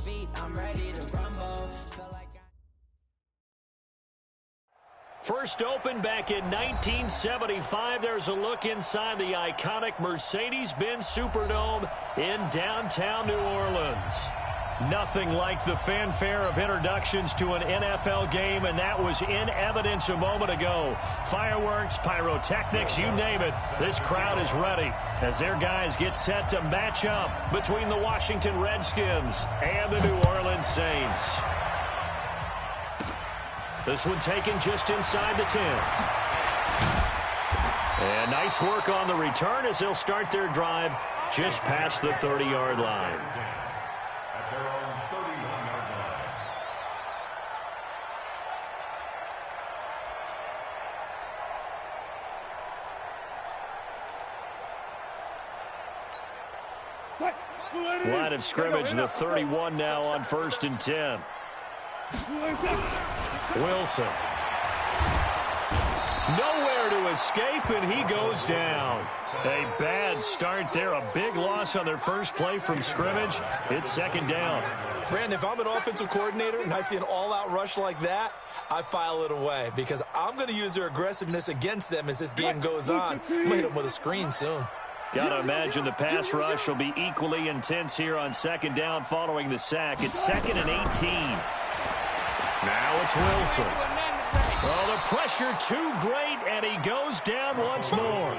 feet, I'm ready to rumble. First opened back in 1975. There's a look inside the iconic Mercedes-Benz Superdome in downtown New Orleans. Nothing like the fanfare of introductions to an NFL game, and that was in evidence a moment ago. Fireworks, pyrotechnics, you name it. This crowd is ready as their guys get set to match up between the Washington Redskins and the New Orleans Saints. This one taken just inside the 10. And nice work on the return as they'll start their drive just past the 30-yard line. Line of scrimmage, the 31 now on 1st and 10. Wilson. Nowhere to escape, and he goes down. A bad start there. A big loss on their first play from scrimmage. It's 2nd down. Brandon, if I'm an offensive coordinator and I see an all-out rush like that, I file it away because I'm going to use their aggressiveness against them as this game goes on. I'm going to hit them with a screen soon. Got to imagine the pass rush will be equally intense here on 2nd down following the sack. It's 2nd and 18. Now it's Wilson. Oh, the pressure too great, and he goes down once more.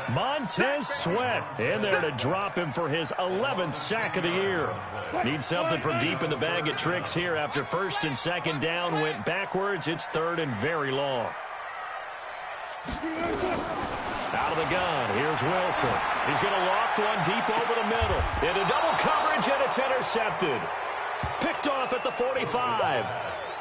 Montez Sweat in there to drop him for his 11th sack of the year. Needs something from deep in the bag of tricks here after 1st and 2nd down went backwards. It's 3rd and very long. Out of the gun, here's Wilson. He's going to loft one deep over the middle. Into double coverage, and it's intercepted. Picked off at the 45.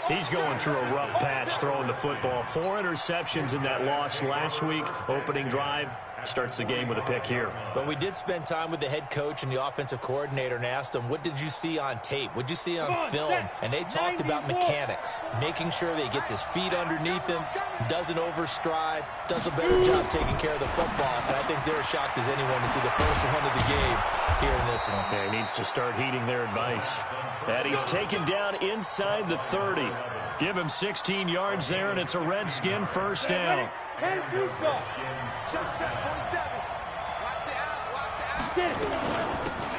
He's going through a rough patch throwing the football. 4 interceptions in that loss last week. Opening drive starts the game with a pick here. But we did spend time with the head coach and the offensive coordinator and asked them, what did you see on tape? What did you see on film? And they talked about mechanics, making sure that he gets his feet underneath him, doesn't overstride, does a better job taking care of the football. And I think they're as shocked as anyone to see the first one of the game here in this one. Yeah, he needs to start heeding their advice. And he's taken down inside the 30. Give him 16 yards there, and it's a Redskin 1st down.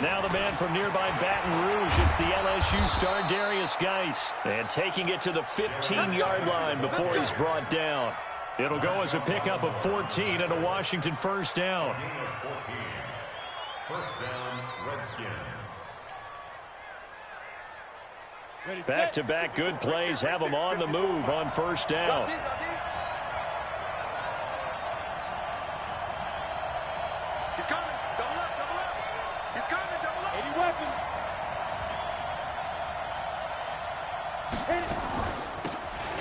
Now the man from nearby Baton Rouge, it's the LSU star Darius Geis. And taking it to the 15-yard line before he's brought down. It'll go as a pickup of 14 and a Washington 1st down. 1st down, Redskins. Back-to-back good plays have them on the move on 1st down. He's coming. Double up, double up. He's coming, double up. 80 weapons.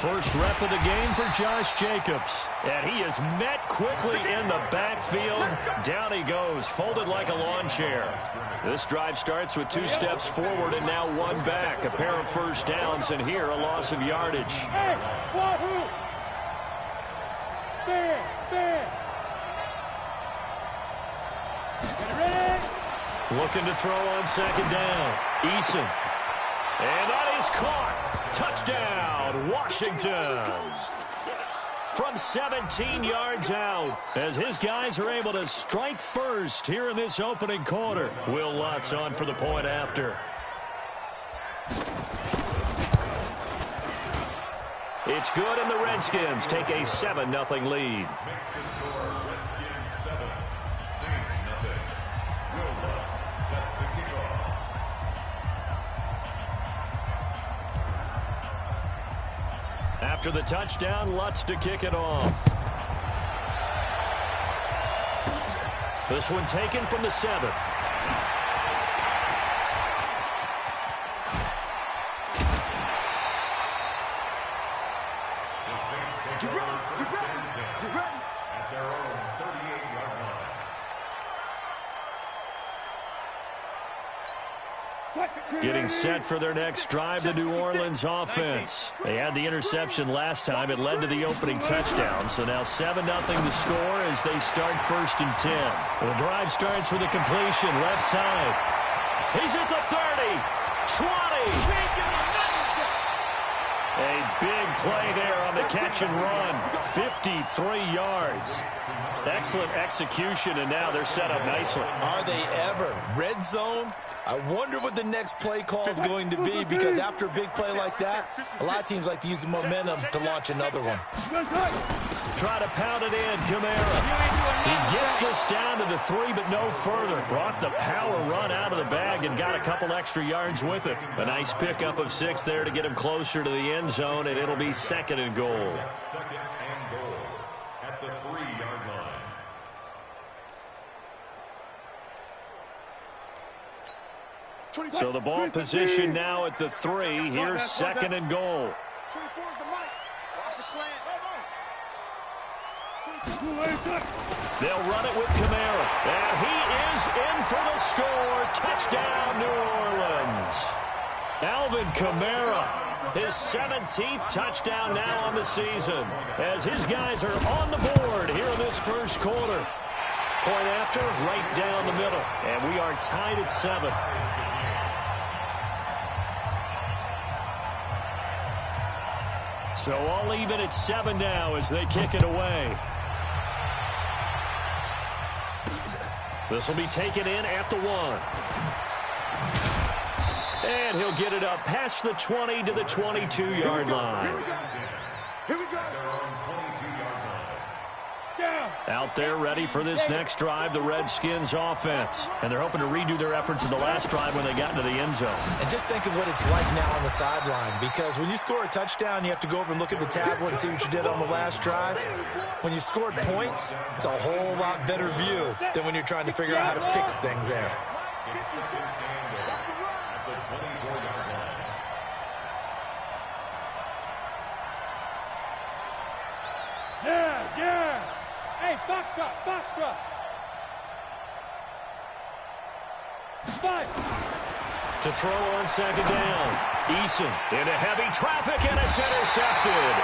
First rep of the game for Josh Jacobs. And he is met quickly in the backfield. Down he goes, folded like a lawn chair. This drive starts with 2 steps forward and now 1 back. A pair of 1st downs, and here a loss of yardage. Hey, Wahoo! Stand. Looking to throw on 2nd down. Eason. And that is caught. Touchdown, Washington. From 17 yards out, as his guys are able to strike first here in this opening quarter. Will Lutz on for the point after. It's good, and the Redskins take a 7-0 lead. After the touchdown, Lutz to kick it off. This one taken from the 7. At their own 38-yard line. Getting set for their next drive, the New Orleans offense. They had the interception last time. It led to the opening touchdown. So now 7-0 the score as they start 1st and 10. The drive starts with a completion left side. He's at the 30. Trot A big play there on the catch and run. 53 yards. Excellent execution, and now they're set up nicely. Are they ever? Red zone? I wonder what the next play call is going to be, because after a big play like that, a lot of teams like to use the momentum to launch another one. Try to pound it in, Kamara. He gets this down to the 3, but no further. Brought the power run out of the bag and got a couple extra yards with it. A nice pickup of 6 there to get him closer to the end zone, and it'll be 2nd and goal. Second and goal at the 3-yard line. So the ball position now at the 3. Here's 2nd and goal. 24 is the mic. Watch the slant. They'll run it with Kamara. And he is in for the score. Touchdown, New Orleans. Alvin Kamara, his 17th touchdown now on the season, as his guys are on the board here in this first quarter. Point after, right down the middle. And we are tied at 7. So all even at 7 now as they kick it away. This will be taken in at the 1. And he'll get it up past the 20 to the 22-yard line. Here we go. Out there ready for this next drive, the Redskins offense. And they're hoping to redo their efforts in the last drive when they got into the end zone. And just think of what it's like now on the sideline, because when you score a touchdown, you have to go over and look at the tablet and see what you did on the last drive. When you scored points, it's a whole lot better view than when you're trying to figure out how to fix things there. It's 2nd and goal at the 24-yard line. Yeah. Hey, Foxtrot. 5. To throw on 2nd down. Eason into heavy traffic, and it's intercepted.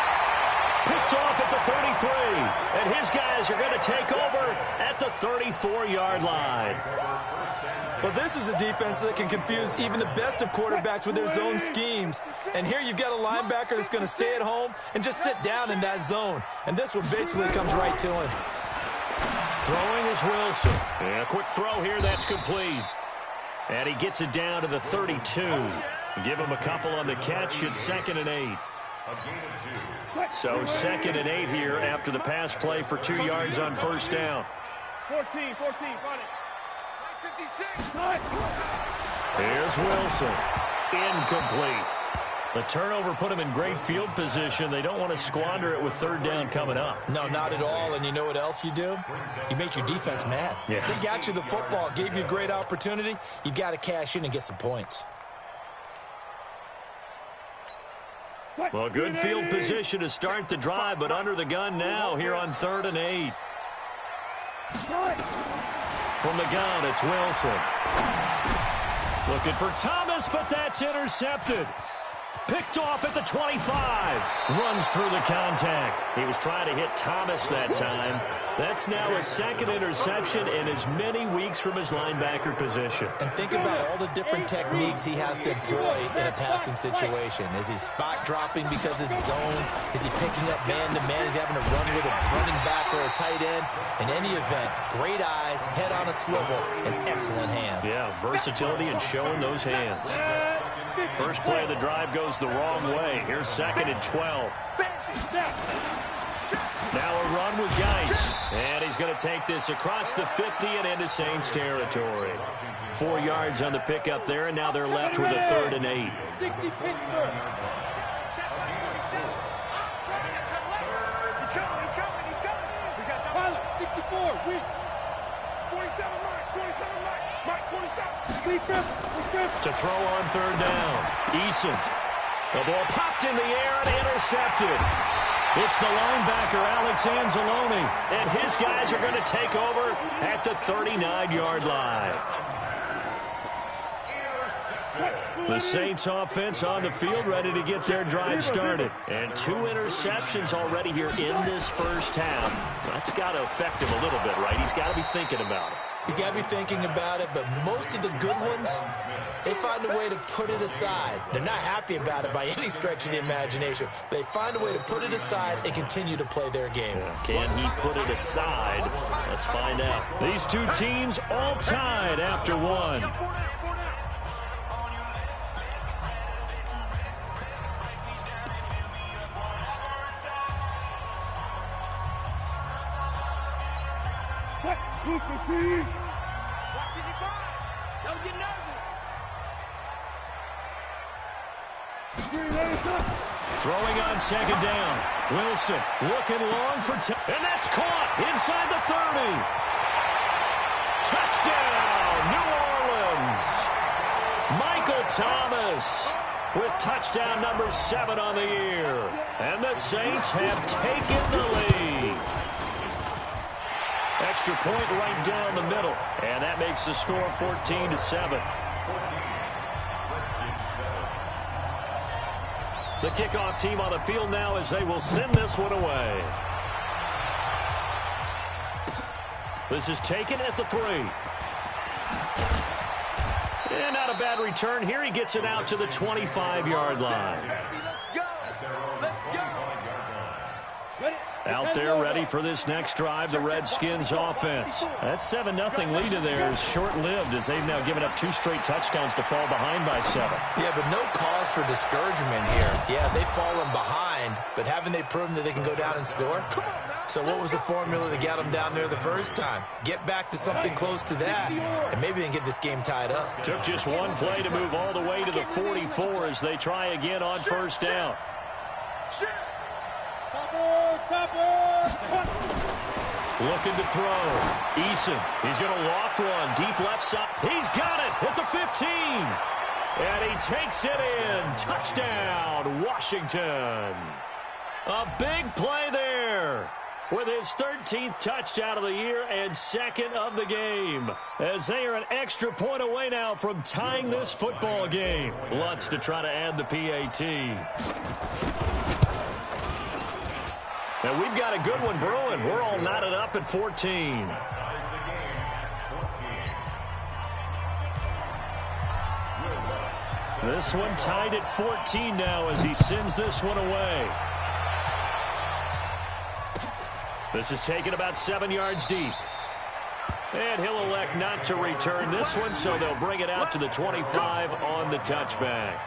Picked off at the 33. And his guys are going to take over at the 34-yard line. Well, this is a defense that can confuse even the best of quarterbacks with their zone schemes. And here you've got a linebacker that's going to stay at home and just sit down in that zone. And this one basically comes right to him. Throwing is Wilson. And a quick throw here, that's complete. And he gets it down to the 32. Give him a couple on the catch. It's 2nd and 8. So 2nd and 8 here after the pass play for 2 yards on first down. 14, find it. 56. Here's Wilson. Incomplete. The turnover put him in great field position. They don't want to squander it with 3rd down coming up. No, not at all. And you know what else you do? You make your defense mad. Yeah. They got you the football, gave you a great opportunity. You got to cash in and get some points. Well, good field position to start the drive, but under the gun now here on 3rd and 8. From the gun, it's Wilson. Looking for Thomas, but that's intercepted. Picked off at the 25. Runs through the contact. He was trying to hit Thomas that time. That's now a 2nd interception in as many weeks from his linebacker position. And think about all the different techniques he has to employ in a passing situation. Is he spot dropping because it's zone? Is he picking up man-to-man? Is he having to run with a running back or a tight end? In any event, great eyes, head on a swivel, and excellent hands. Yeah, versatility and showing those hands. First play of the drive goes the wrong way. Here's 2nd and 12. Now a run with Geis. And he's going to take this across the 50 and into Saints territory. 4 yards on the pickup there, and now they're left with a 3rd and 8. 60 Pittsburgh. He's coming. We got Pilot, 64, weak. 47, Mike, 47. Lead trip. To throw on 3rd down. Eason. The ball popped in the air and intercepted. It's the linebacker, Alex Anzalone, and his guys are going to take over at the 39-yard line. The Saints offense on the field ready to get their drive started. And 2 interceptions already here in this first half. That's got to affect him a little bit, right? He's got to be thinking about it. He's got to be thinking about it, but most of the good ones, they find a way to put it aside. They're not happy about it by any stretch of the imagination. They find a way to put it aside and continue to play their game. Can he put it aside? Let's find out. These two teams all tied after one. Don't get nervous. Throwing on second down. Wilson looking long for and that's caught inside the 30. Touchdown, New Orleans. Michael Thomas with touchdown number 7 on the year. And the Saints have taken the lead. Extra point right down the middle. And that makes the score 14-7. The kickoff team on the field now as they will send this one away. This is taken at the 3. And not a bad return here. He gets it out to the 25-yard line. Out there ready for this next drive, the Redskins offense. That 7-0 lead of theirs short-lived as they've now given up 2 straight touchdowns to fall behind by 7. Yeah, but no cause for discouragement here. Yeah, they've fallen behind, but haven't they proven that they can go down and score? So what was the formula that got them down there the first time? Get back to something close to that, and maybe they can get this game tied up. Took just one play to move all the way to the 44 as they try again on first down. Looking to throw. Eason, he's going to loft one. Deep left side. He's got it at the 15. And he takes it in. Touchdown, Washington. A big play there with his 13th touchdown of the year and 2nd of the game. As they are an extra point away now from tying this football game. Lutz to try to add the PAT. And we've got a good one brewing. We're all knotted up at 14. This one tied at 14 now as he sends this one away. This is taken about 7 yards deep. And he'll elect not to return this one, so they'll bring it out to the 25 on the touchback.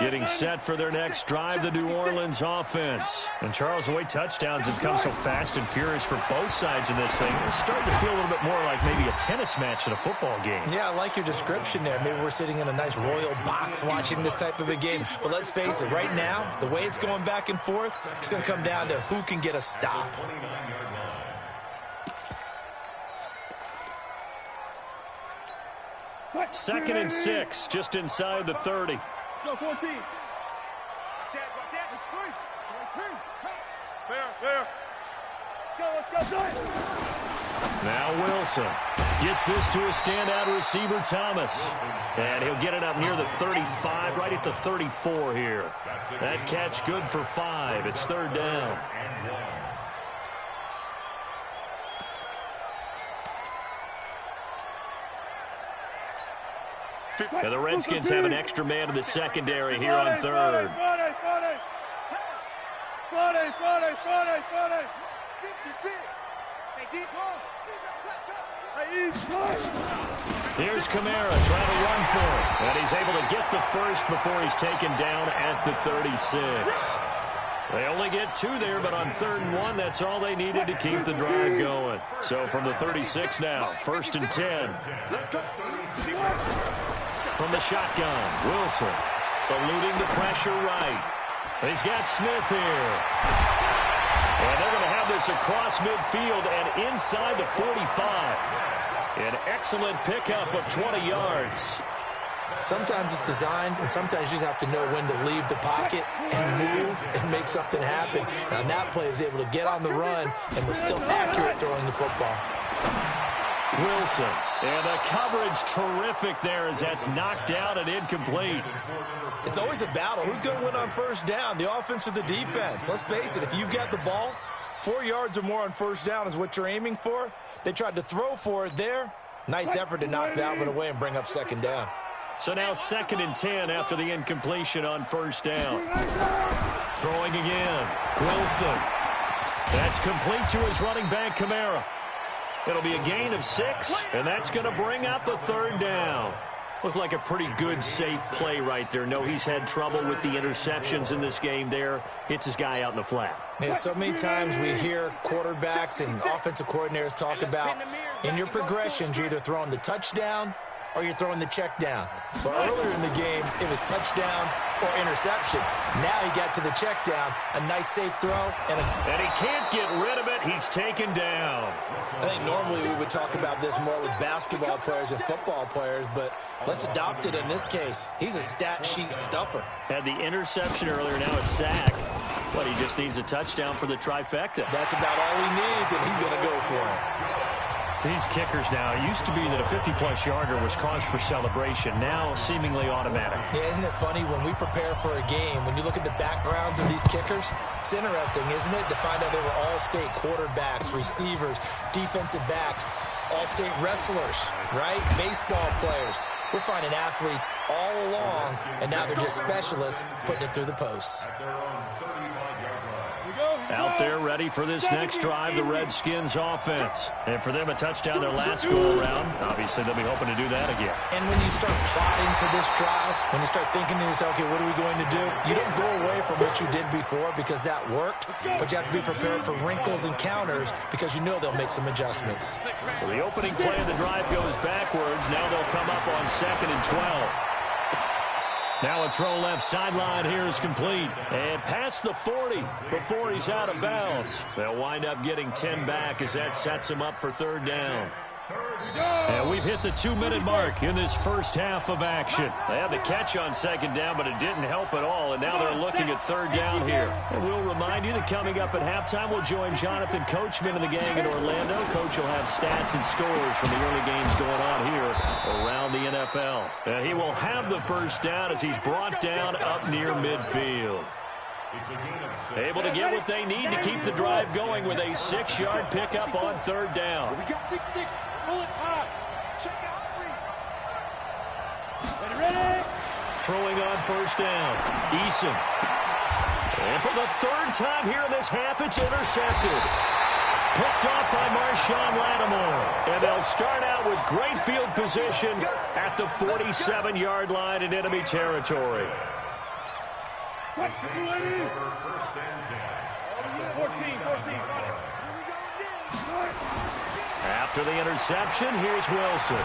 Getting set for their next drive, the New Orleans offense. And Charles, the way touchdowns have come so fast and furious for both sides of this thing, it's starting to feel a little bit more like maybe a tennis match than a football game. Yeah, I like your description there. Maybe we're sitting in a nice royal box watching this type of a game. But let's face it, right now, the way it's going back and forth, it's going to come down to who can get a stop. Second and 6, just inside the 30. Go 14. Watch that. It's free. Fair. Go. Now Wilson gets this to a standout receiver, Thomas. And he'll get it up near the 35, right at the 34 here. That catch good for 5. It's 3rd down. And the Redskins have an extra man in the secondary here on 3rd. 56. Here's Kamara trying to run for it. And he's able to get the first before he's taken down at the 36. They only get 2 there, but on 3rd and 1, that's all they needed to keep the drive going. So from the 36 now, 1st and 10. From the shotgun, Wilson eluding the pressure right. He's got Smith here. And they're going to have this across midfield and inside the 45. An excellent pickup of 20 yards. Sometimes it's designed, and sometimes you just have to know when to leave the pocket and move and make something happen. And on that play, he was able to get on the run and was still accurate throwing the football. Wilson. And the coverage terrific there as that's knocked down and incomplete. It's always a battle. Who's going to win on first down, the offense or the defense? Let's face it, if you've got the ball, 4 yards or more on first down is what you're aiming for. They tried to throw for it there. Nice effort to knock that one away and bring up second down. So now 2nd and 10 after the incompletion on first down. Throwing again. Wilson. That's complete to his running back, Kamara. It'll be a gain of 6, and that's going to bring up a 3rd down. Looked like a pretty good, safe play right there. No, he's had trouble with the interceptions in this game there. Hits his guy out in the flat. Yeah, so many times we hear quarterbacks and offensive coordinators talk about in your progressions, you're either throwing the touchdown or you're throwing the check down. But earlier in the game, it was touchdown or interception. Now he got to the check down, a nice safe throw. And he can't get rid of it. He's taken down. I think normally we would talk about this more with basketball players and football players, but let's adopt it in this case. He's a stat sheet stuffer. Had the interception earlier, now a sack. But he just needs a touchdown for the trifecta. That's about all he needs, and he's going to go for it. These kickers now, it used to be that a 50-plus yarder was cause for celebration. Now, seemingly automatic. Yeah, isn't it funny when we prepare for a game, when you look at the backgrounds of these kickers, it's interesting, isn't it, to find out they were all-state quarterbacks, receivers, defensive backs, all-state wrestlers, right? Baseball players. We're finding athletes all along, and now they're just specialists putting it through the posts. Out there ready for this next drive, the Redskins offense. And for them, a touchdown their last go-around. Obviously, they'll be hoping to do that again. And when you start plotting for this drive, when you start thinking to yourself, okay, what are we going to do? You don't go away from what you did before because that worked, but you have to be prepared for wrinkles and counters because you know they'll make some adjustments. Well, the opening play of the drive goes backwards. Now they'll come up on 2nd and 12. Now a throw left sideline here is complete. And past the 40 before he's out of bounds. They'll wind up getting 10 back as that sets him up for 3rd down. And we've hit the 2-minute mark in this first half of action. They had the catch on 2nd down, but it didn't help at all. And now they're looking at 3rd down here. And we'll remind you that coming up at halftime, we'll join Jonathan Coachman and the gang in Orlando. Coach will have stats and scores from the early games going on here around the NFL. And he will have the first down as he's brought down up near midfield. Able to get what they need to keep the drive going with a 6-yard pickup on 3rd down. We got 6-6. Pull it high. Check out. Ready? Throwing on 1st down. Eason. And for the 3rd time here in this half, it's intercepted. Picked off by Marshawn Lattimore. And they'll start out with great field position at the 47-yard line in enemy territory. 14. After the interception, here's Wilson.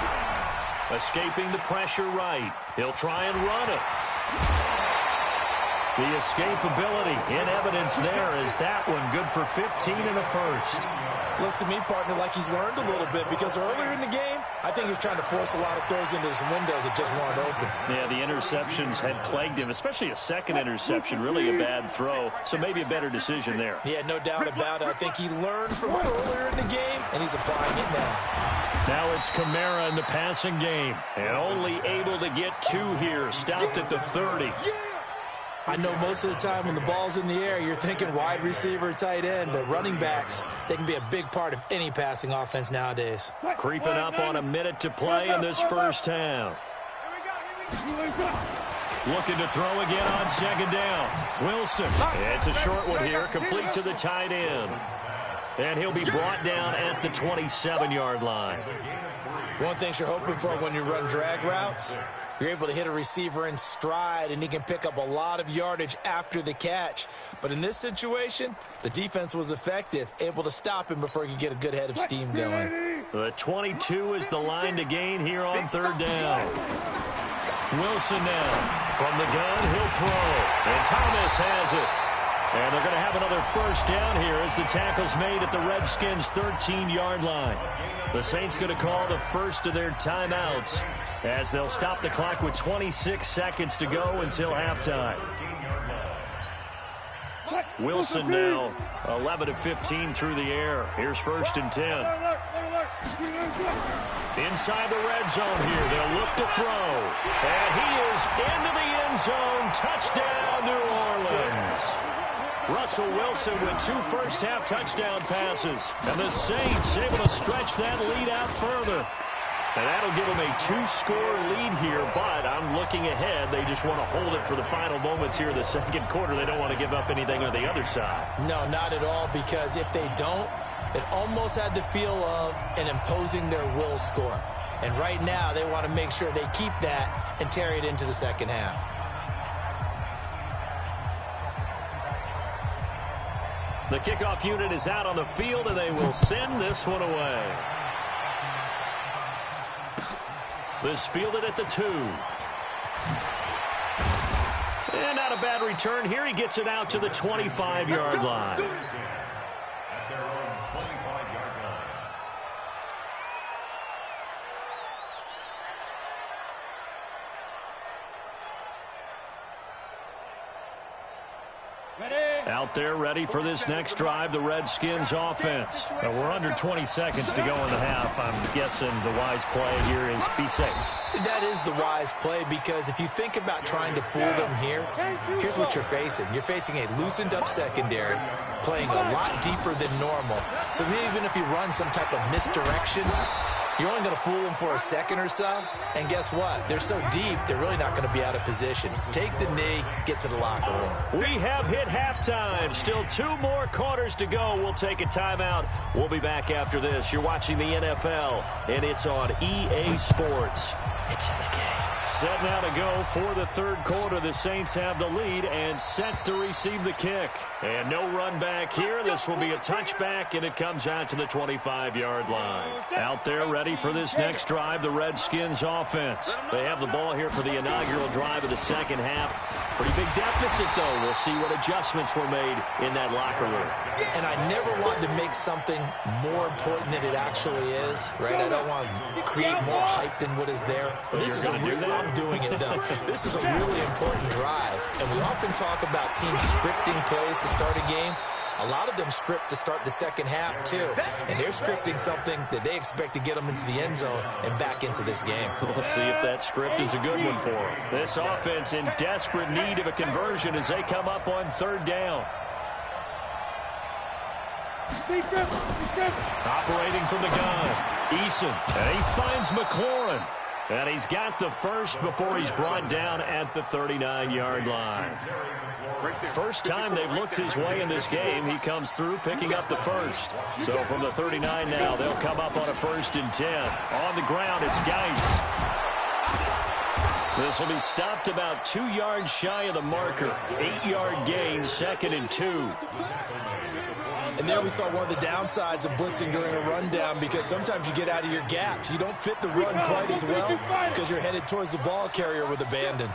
Escaping the pressure right. He'll try and run it. The escapability in evidence there is that one good for 15 and a first. Looks to me, partner, like he's learned a little bit because earlier in the game, I think he was trying to force a lot of throws into his windows that just weren't open. Yeah, the interceptions had plagued him, especially a second interception, really a bad throw. So maybe a better decision there. Yeah, no doubt about it. I think he learned from earlier in the game, and he's applying it now. Now it's Kamara in the passing game. And only able to get 2 here. Stopped at the 30. I know most of the time when the ball's in the air, you're thinking wide receiver, tight end, but running backs, they can be a big part of any passing offense nowadays. Creeping up on a minute to play in this first half. Looking to throw again on 2nd down. Wilson. It's a short one here, complete to the tight end. And he'll be brought down at the 27-yard line. One thing you're hoping for when you run drag routes, you're able to hit a receiver in stride, and he can pick up a lot of yardage after the catch. But in this situation, the defense was effective, able to stop him before he could get a good head of steam going. The 22 is the line to gain here on 3rd down. Wilson now. From the gun, he'll throw. And Thomas has it. And they're going to have another first down here as the tackle's made at the Redskins' 13-yard line. The Saints going to call the first of their timeouts as they'll stop the clock with 26 seconds to go until halftime. Wilson now 11 of 15 through the air. Here's 1st and 10. Inside the red zone here, they'll look to throw. And he is into the end zone. Touchdown, New Orleans. Russell Wilson with 2 first-half touchdown passes. And the Saints able to stretch that lead out further. And that'll give them a 2-score lead here, but I'm looking ahead. They just want to hold it for the final moments here in the second quarter. They don't want to give up anything on the other side. No, not at all, because if they don't, it almost had the feel of an imposing their will score. And right now, they want to make sure they keep that and carry it into the second half. The kickoff unit is out on the field, and they will send this one away. This fielded at the 2. And not a bad return here. He gets it out to the 25-yard line. At their own 25-yard line. Out there ready for this next drive, the Redskins offense. We're under 20 seconds to go in the half. I'm guessing the wise play here is be safe. That is the wise play, because if you think about trying to fool them here, here's what you're facing. You're facing a loosened up secondary, playing a lot deeper than normal. So even if you run some type of misdirection, you're only going to fool them for a second or so. And guess what? They're so deep, they're really not going to be out of position. Take the knee, get to the locker room. We have hit halftime. Still 2 more quarters to go. We'll take a timeout. We'll be back after this. You're watching the NFL, and it's on EA Sports. It's in the game. Set now to go for the third quarter. The Saints have the lead and set to receive the kick. And no run back here. This will be a touchback, and it comes out to the 25-yard line. Out there ready for this next drive, the Redskins offense. They have the ball here for the inaugural drive of the second half. Pretty big deficit, though. We'll see what adjustments were made in that locker room. And I never wanted to make something more important than it actually is, right? I don't want to create more hype than what is there. But this is I'm doing it, though. This is a really important drive. And we often talk about teams scripting plays to start a game. A lot of them script to start the second half, too. And they're scripting something that they expect to get them into the end zone and back into this game. We'll see if that script is a good one for them. This offense in desperate need of a conversion as they come up on third down. Operating from the gun, Eason. And he finds McLaurin. And he's got the first before he's brought down at the 39-yard line. First time they've looked his way in this game, he comes through picking up the first. So from the 39 now, they'll come up on a 1st and 10. On the ground, it's Geis. This will be stopped about 2 yards shy of the marker. 8-yard gain, 2nd and 2. And there we saw one of the downsides of blitzing during a rundown, because sometimes you get out of your gaps. You don't fit the run quite as well because you're headed towards the ball carrier with abandon.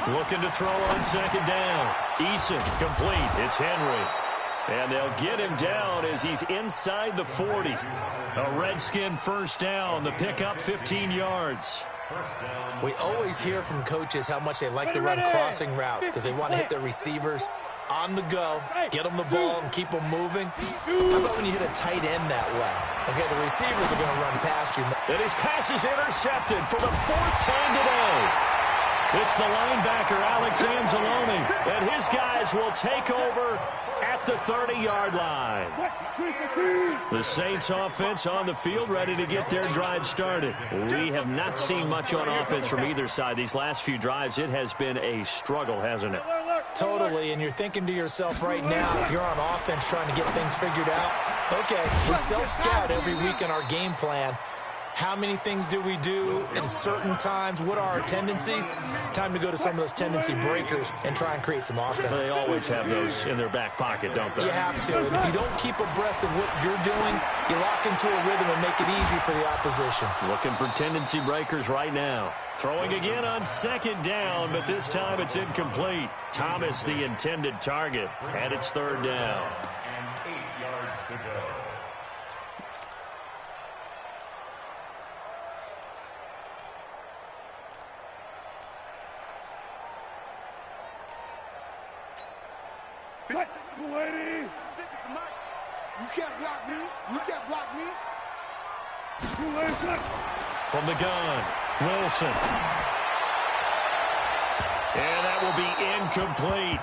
Looking to throw on 2nd down. Eason complete. It's Henry. And they'll get him down as he's inside the 40. A Redskin first down. The pickup 15 yards. We always hear from coaches how much they like to run crossing routes because they want to hit their receivers on the go, get them the ball, and keep them moving. How about when you hit a tight end that way? Okay, the receivers are going to run past you. And his pass is intercepted for the 4th time today. It's the linebacker, Alex Anzalone, and his guys will take over at the 30-yard line. The Saints offense on the field, ready to get their drive started. We have not seen much on offense from either side. These last few drives, it has been a struggle, hasn't it? Totally, and you're thinking to yourself right now, if you're on offense trying to get things figured out, okay, we self-scout every week in our game plan. How many things do we do at certain times? What are our tendencies? Time to go to some of those tendency breakers and try and create some offense. They always have those in their back pocket, don't they? You have to. And if you don't keep abreast of what you're doing, you lock into a rhythm and make it easy for the opposition. Looking for tendency breakers right now. Throwing again on 2nd down, but this time it's incomplete. Thomas, the intended target, and it's 3rd down. And 8 yards to go. Lady. You can't block me. You can't block me. From the gun, Wilson. And that will be incomplete.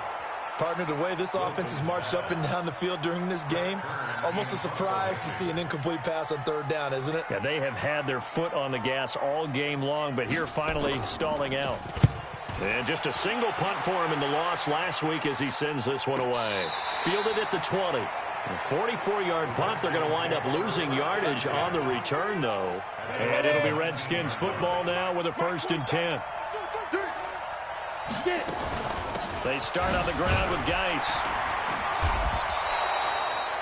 Partner, the way this offense has marched up and down the field during this game, it's almost a surprise to see an incomplete pass on third down, isn't it? Yeah, they have had their foot on the gas all game long, but here finally stalling out. And just a single punt for him in the loss last week as he sends this one away. Fielded at the 20. A 44-yard punt. They're going to wind up losing yardage on the return, though. And it'll be Redskins football now with a 1st and 10. They start on the ground with Geis.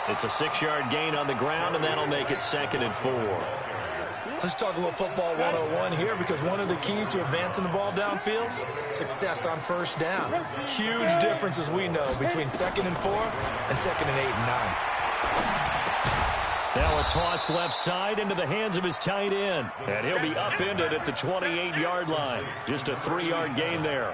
It's a 6-yard gain on the ground, and that'll make it 2nd and 4. Let's talk a little football 101 here, because one of the keys to advancing the ball downfield, success on first down. Huge difference, as we know, between 2nd and 4 and 2nd and 8 and 9. Now a toss left side into the hands of his tight end. And he'll be upended at the 28-yard line. Just a 3-yard gain there.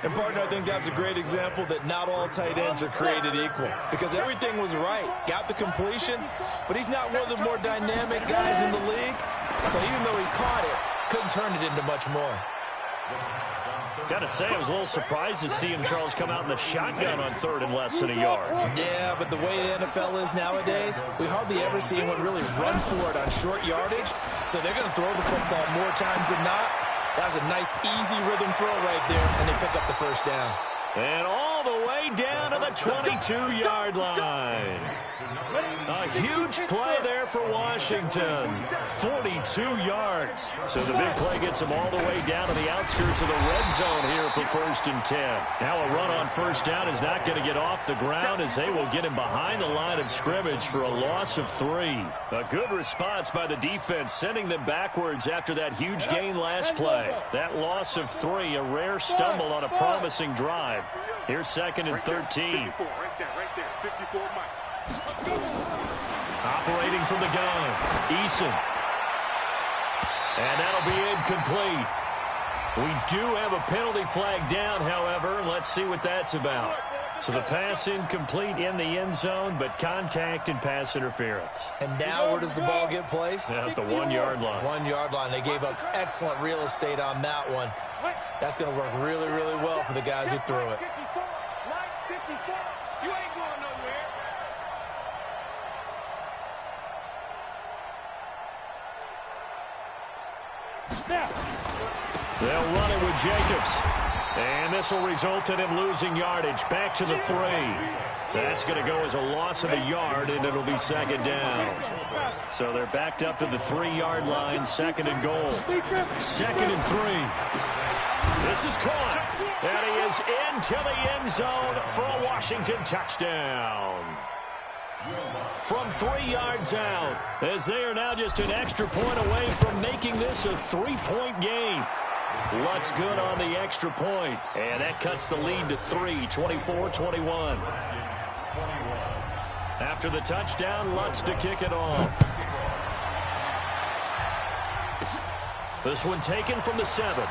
And, partner, I think that's a great example that not all tight ends are created equal, because everything was right. Got the completion, but he's not one of the more dynamic guys in the league. So even though he caught it, couldn't turn it into much more. Got to say, I was a little surprised to see him, Charles, come out in the shotgun on 3rd and less than a yard. Yeah, but the way the NFL is nowadays, we hardly ever see anyone really run for it on short yardage. So they're going to throw the football more times than not. That was a nice, easy rhythm throw right there, and they pick up the 1st down. And all the way down to the 22-yard line. A huge play there for Washington. 42 yards. So the big play gets them all the way down to the outskirts of the red zone here for 1st and 10. Now a run on 1st down is not going to get off the ground, as they will get him behind the line of scrimmage for a loss of 3. A good response by the defense, sending them backwards after that huge gain last play. That loss of 3, a rare stumble on a promising drive. Here's 2nd and 13. Right there. 54, Mike. Operating from the gun, Eason. And that'll be incomplete. We do have a penalty flag down, however. Let's see what that's about. So the pass incomplete in the end zone, but contact and pass interference. And now where does the ball get placed? At the 1-yard line. 1-yard line. They gave up excellent real estate on that one. That's going to work really, really well for the guys who threw it. 54, line 54. You ain't going nowhere. They'll run it with Jacobs. And this will result in him losing yardage. Back to the 3. That's going to go as a loss of a yard, and it'll be 2nd down. So they're backed up to the 3-yard line, 2nd and goal. 2nd and 3. This is caught. And he is into the end zone for a Washington touchdown. From 3 yards out, as they are now just an extra point away from making this a 3-point game. Lutz good on the extra point, and that cuts the lead to 3, 24-21. After the touchdown, Lutz to kick it off. This one taken from the 7.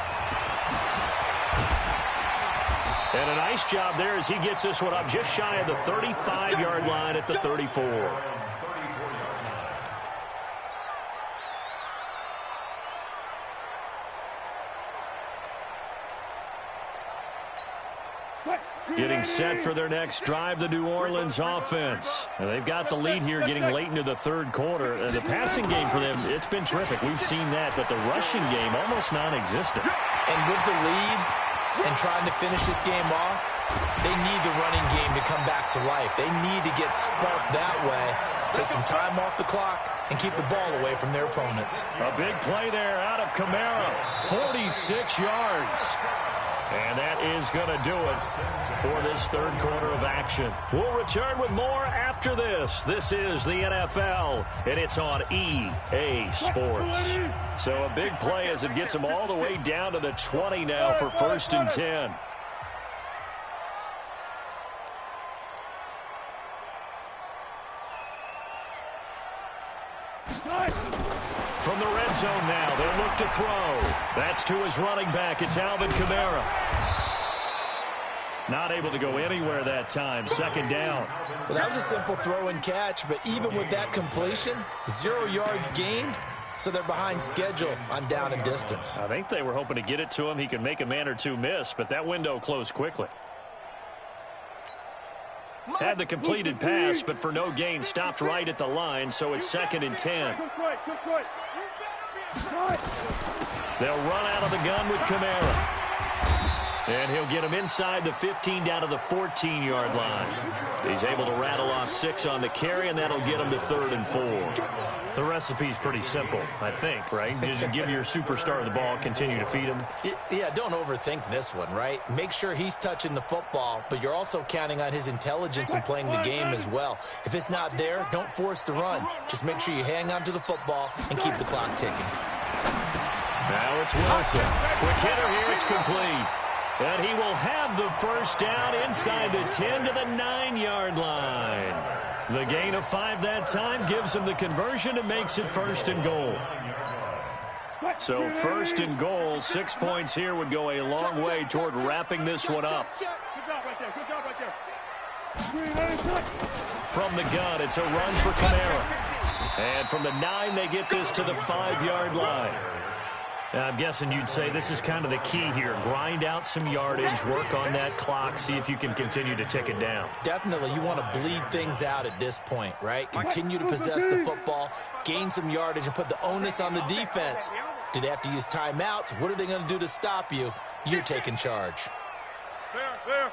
And a nice job there as he gets this one up just shy of the 35-yard line at the 34. Getting set for their next drive, the New Orleans offense. And they've got the lead here getting late into the 3rd quarter. And the passing game for them, it's been terrific. We've seen that, but the rushing game almost non-existent. And with the lead and trying to finish this game off, they need the running game to come back to life. They need to get sparked that way, take some time off the clock, and keep the ball away from their opponents. A big play there out of Kamara, 46 yards. And that is going to do it for this 3rd quarter of action. We'll return with more after this. This is the NFL, and it's on EA Sports. So a big play as it gets them all the way down to the 20 now for 1st and 10. From the red zone now, they'll look to throw. That's to his running back. It's Alvin Kamara. Not able to go anywhere that time. Second down. Well, that was a simple throw and catch, but even with that completion, 0 yards gained, so they're behind schedule on down and distance. I think they were hoping to get it to him. He could make a man or two miss, but that window closed quickly. Had the completed pass, but for no gain, stopped right at the line, so it's 2nd and 10. They'll run out of the gun with Kamara. And he'll get him inside the 15 down to the 14-yard line. He's able to rattle off 6 on the carry, and that'll get him to 3rd and 4. The recipe's pretty simple, I think, right? Just give your superstar the ball, continue to feed him. Yeah, don't overthink this one, right? Make sure he's touching the football, but you're also counting on his intelligence and playing the game as well. If it's not there, don't force the run. Just make sure you hang on to the football and keep the clock ticking. Now it's Wilson. Quick hitter here, it's complete. And he will have the first down inside the 10 to the 9-yard line. The gain of 5 that time gives him the conversion and makes it 1st and goal. So 1st and goal, 6 points here would go a long way toward wrapping this one up. Good job right there. Good job right there. From the gun, it's a run for Kamara. And from the 9, they get this to the 5-yard line. I'm guessing you'd say this is kind of the key here. Grind out some yardage, work on that clock, see if you can continue to tick it down. Definitely, you want to bleed things out at this point, right? Continue to possess the football, gain some yardage, and put the onus on the defense. Do they have to use timeouts? What are they going to do to stop you? You're taking charge. Fair.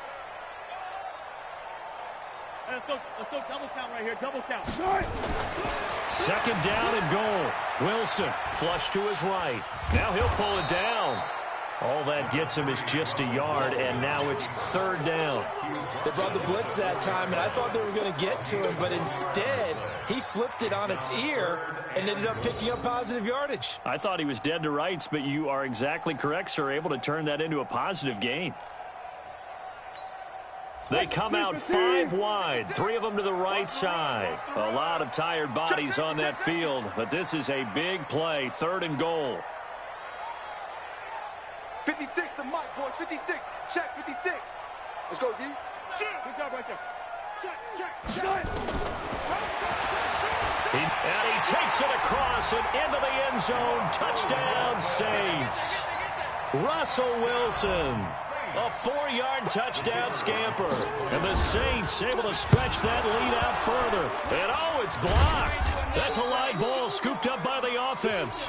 Let's go double count right here. Double count. 2nd down and goal. Wilson flush to his right. Now he'll pull it down. All that gets him is just a yard, and now it's 3rd down. They brought the blitz that time, and I thought they were going to get to him, but instead he flipped it on its ear and ended up picking up positive yardage. I thought he was dead to rights, but you are exactly correct, sir. Able to turn that into a positive gain. They come out 5 wide, 3 of them to the right side. A lot of tired bodies on that field, but this is a big play, 3rd and goal. 56, the mic, boys. 56. Check, 56. Let's go, D. Good job right there. And he takes it across and into the end zone. Touchdown, Saints. Russell Wilson. A 4-yard touchdown scamper. And the Saints able to stretch that lead out further. And oh, it's blocked. That's a live ball scooped up by the offense.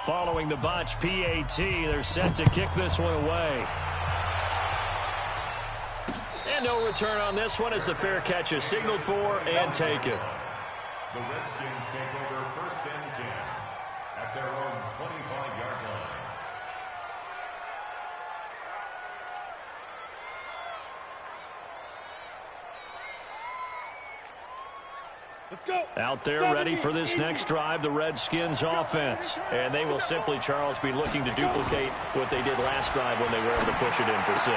Following the botch PAT, they're set to kick this one away. And no return on this one as the fair catch is signaled for and taken. The Redskins take over 1st and 10 at their own 25-yard line. Let's go. Out there ready for this next drive, the Redskins offense. And they will simply, Charles, be looking to duplicate what they did last drive when they were able to push it in for 6.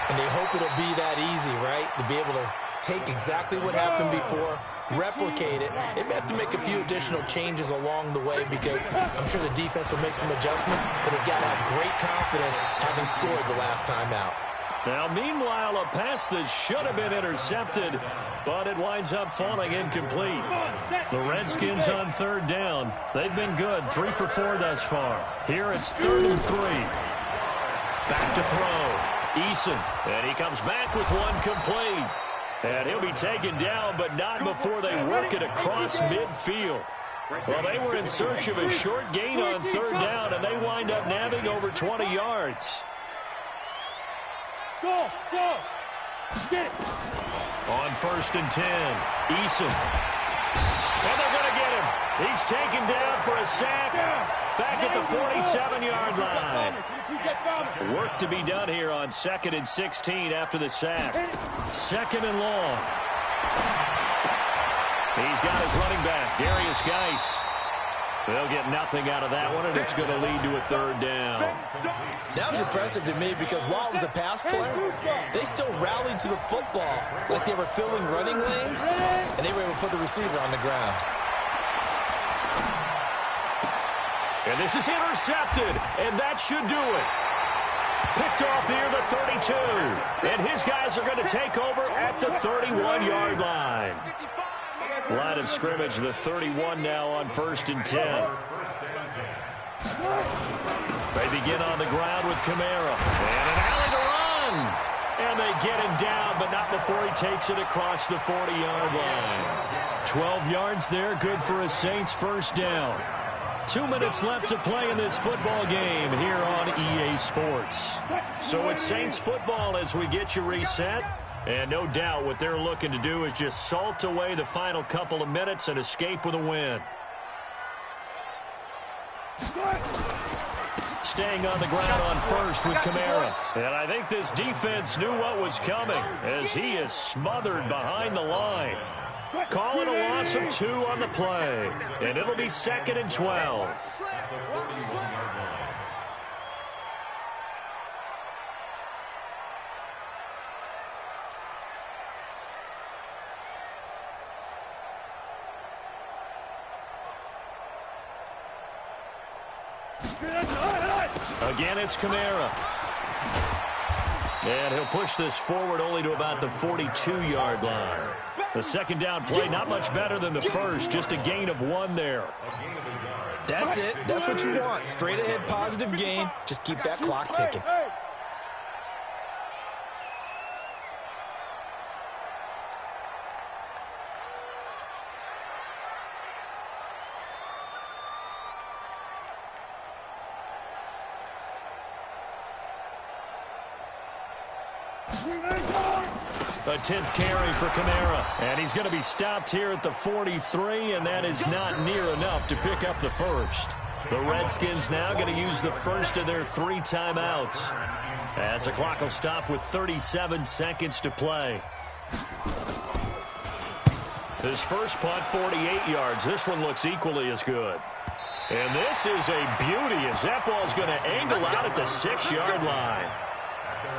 And they hope it'll be that easy, right? To be able to take exactly what happened before, replicate it. They may have to make a few additional changes along the way because I'm sure the defense will make some adjustments, but they've got to have great confidence having scored the last time out. Now, meanwhile, a pass that should have been intercepted, but it winds up falling incomplete. The Redskins on 3rd down. They've been good, 3 for 4 thus far. Here it's 3rd and 3. Back to throw. Eason, and he comes back with one complete. And he'll be taken down, but not before they work it across midfield. Well, they were in search of a short gain on 3rd down, and they wind up nabbing over 20 yards. Go. Get it. On 1st and 10, Eason. And they're going to get him. He's taken down for a sack back at the 47-yard line. Work to be done here on 2nd and 16 after the sack. 2nd and long. He's got his running back, Darius Geis. They'll get nothing out of that one, and it's going to lead to a 3rd down. That was impressive to me because while it was a pass play, they still rallied to the football like they were filling running lanes, and they were able to put the receiver on the ground. And this is intercepted, and that should do it. Picked off near the 32. And his guys are going to take over at the 31-yard line. Line of scrimmage, the 31 now on 1st and 10. They begin on the ground with Kamara. And an alley to run. And they get him down, but not before he takes it across the 40-yard line. 12 yards there, good for a Saints first down. 2 minutes left to play in this football game here on EA Sports. So it's Saints football as we get you reset. And no doubt what they're looking to do is just salt away the final couple of minutes and escape with a win. Staying on the ground on first with Kamara. And I think this defense knew what was coming as he is smothered behind the line. Calling a loss of 2 on the play. And it'll be 2nd and 12. Again, it's Kamara. And he'll push this forward only to about the 42-yard line. The second down play, not much better than the first, just a gain of 1 there. That's it. That's what you want. Straight ahead, positive gain. Just keep that clock ticking. A 10th carry for Kamara. And he's going to be stopped here at the 43, and that is not near enough to pick up the first. The Redskins now going to use the first of their 3 timeouts, as the clock will stop with 37 seconds to play. His first punt, 48 yards. This one looks equally as good. And this is a beauty as that ball's going to angle out at the 6-yard line.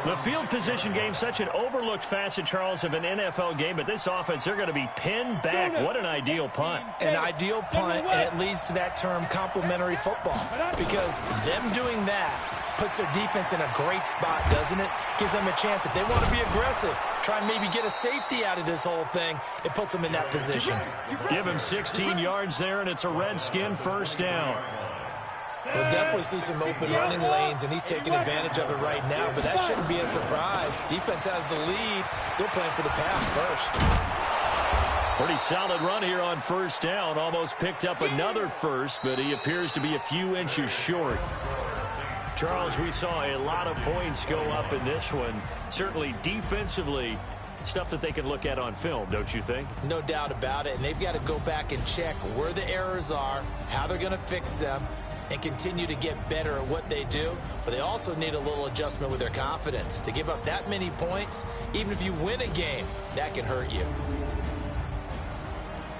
The field position game, such an overlooked facet, Charles, of an NFL game, but this offense, they're going to be pinned back. What an ideal punt. An ideal punt, and it leads to that term complementary football, because them doing that puts their defense in a great spot, doesn't it? Gives them a chance. If they want to be aggressive, try and maybe get a safety out of this whole thing, it puts them in that position. Give him 16 yards there, and it's a Redskin first down. We'll definitely see some open running lanes, and he's taking advantage of it right now, but that shouldn't be a surprise. Defense has the lead. They're playing for the pass first. Pretty solid run here on first down. Almost picked up another first, but he appears to be a few inches short. Charles, we saw a lot of points go up in this one. Certainly defensively, stuff that they can look at on film, don't you think? No doubt about it, and they've got to go back and check where the errors are, how they're going to fix them, and continue to get better at what they do. But they also need a little adjustment with their confidence. To give up that many points, even if you win a game, that can hurt you.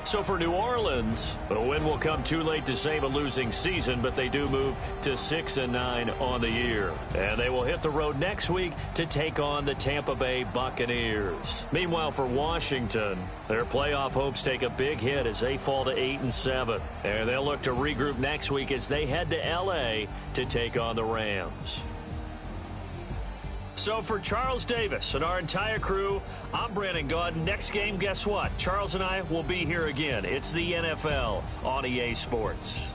So for New Orleans, a win will come too late to save a losing season, but they do move to 6-9 on the year. And they will hit the road next week to take on the Tampa Bay Buccaneers. Meanwhile, for Washington, their playoff hopes take a big hit as they fall to 8-7. And they'll look to regroup next week as they head to L.A. to take on the Rams. So for Charles Davis and our entire crew, I'm Brandon Gaudin. Next game, guess what? Charles and I will be here again. It's the NFL on EA Sports.